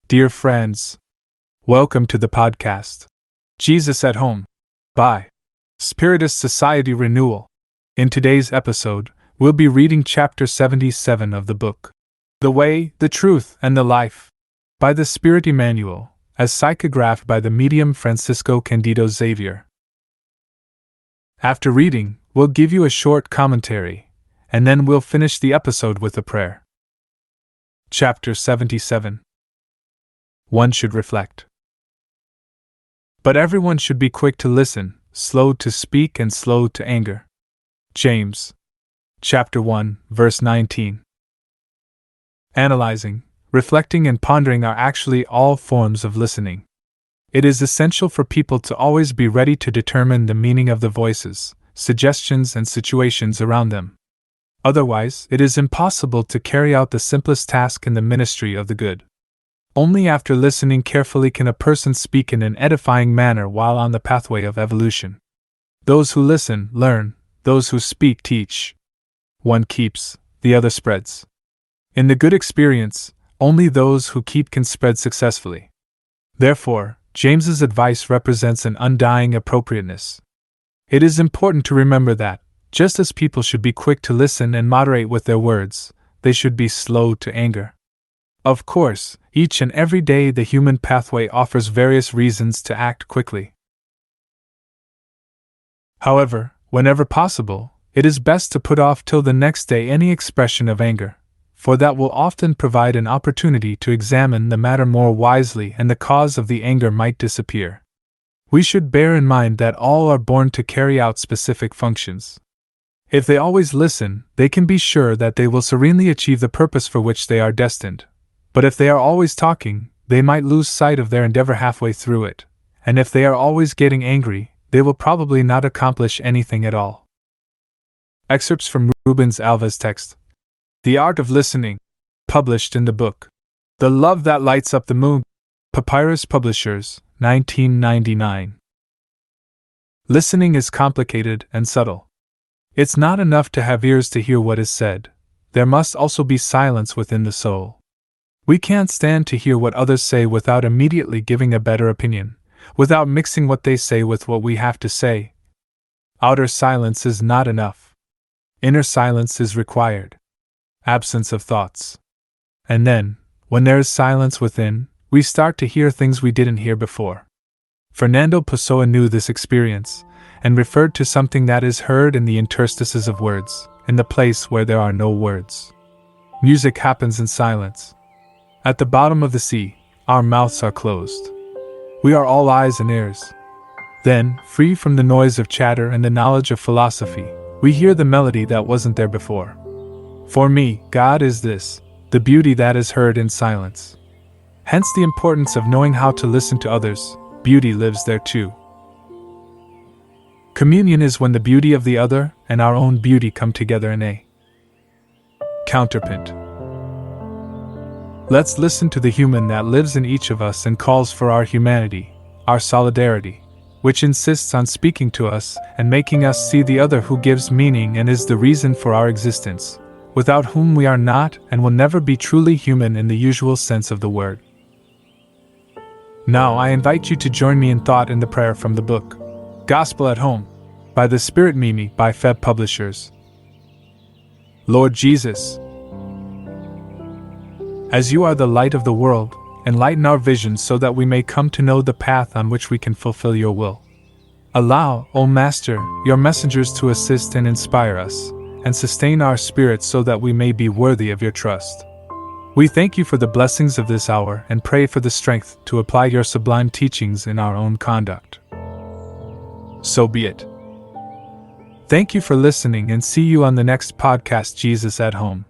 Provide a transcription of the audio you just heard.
Dear friends, welcome to the podcast, Jesus at Home, by Spiritist Society Renewal. In today's episode, we'll be reading chapter 77 of the book, The Way, the Truth, and the Life, by the Spirit Emmanuel, as psychographed by the medium Francisco Candido Xavier. After reading, we'll give you a short commentary, and then we'll finish the episode with a prayer. Chapter 77. One should reflect. But everyone should be quick to listen, slow to speak, and slow to anger. James, chapter 1, verse 19. Analyzing, reflecting, and pondering are actually all forms of listening. It is essential for people to always be ready to determine the meaning of the voices, suggestions, and situations around them. Otherwise, it is impossible to carry out the simplest task in the ministry of the good. Only after listening carefully can a person speak in an edifying manner while on the pathway of evolution. Those who listen, learn; those who speak, teach. One keeps, the other spreads. In the good experience, only those who keep can spread successfully. Therefore, James's advice represents an undying appropriateness. It is important to remember that, just as people should be quick to listen and moderate with their words, they should be slow to anger. Of course, each and every day the human pathway offers various reasons to act quickly. However, whenever possible, it is best to put off till the next day any expression of anger, for that will often provide an opportunity to examine the matter more wisely and the cause of the anger might disappear. We should bear in mind that all are born to carry out specific functions. If they always listen, they can be sure that they will serenely achieve the purpose for which they are destined. But if they are always talking, they might lose sight of their endeavor halfway through it, and if they are always getting angry, they will probably not accomplish anything at all. Excerpts from Rubens Alva's text, The Art of Listening, published in the book, The Love That Lights Up the Moon, Papyrus Publishers, 1999. Listening is complicated and subtle. It's not enough to have ears to hear what is said. There must also be silence within the soul. We can't stand to hear what others say without immediately giving a better opinion, without mixing what they say with what we have to say. Outer silence is not enough. Inner silence is required. Absence of thoughts. And then, when there is silence within, we start to hear things we didn't hear before. Fernando Pessoa knew this experience, and referred to something that is heard in the interstices of words, in the place where there are no words. Music happens in silence. At the bottom of the sea, our mouths are closed. We are all eyes and ears. Then, free from the noise of chatter and the knowledge of philosophy, we hear the melody that wasn't there before. For me, God is this, the beauty that is heard in silence. Hence the importance of knowing how to listen to others. Beauty lives there too. Communion is when the beauty of the other and our own beauty come together in a counterpoint. Let's listen to the human that lives in each of us and calls for our humanity, our solidarity, which insists on speaking to us and making us see the other who gives meaning and is the reason for our existence, without whom we are not and will never be truly human in the usual sense of the word. Now I invite you to join me in thought in the prayer from the book, Gospel at Home, by the Spirit Mimi by Feb Publishers. Lord Jesus, as you are the light of the world, enlighten our vision so that we may come to know the path on which we can fulfill your will. Allow, O Master, your messengers to assist and inspire us, and sustain our spirits so that we may be worthy of your trust. We thank you for the blessings of this hour and pray for the strength to apply your sublime teachings in our own conduct. So be it. Thank you for listening and see you on the next podcast, Jesus at Home.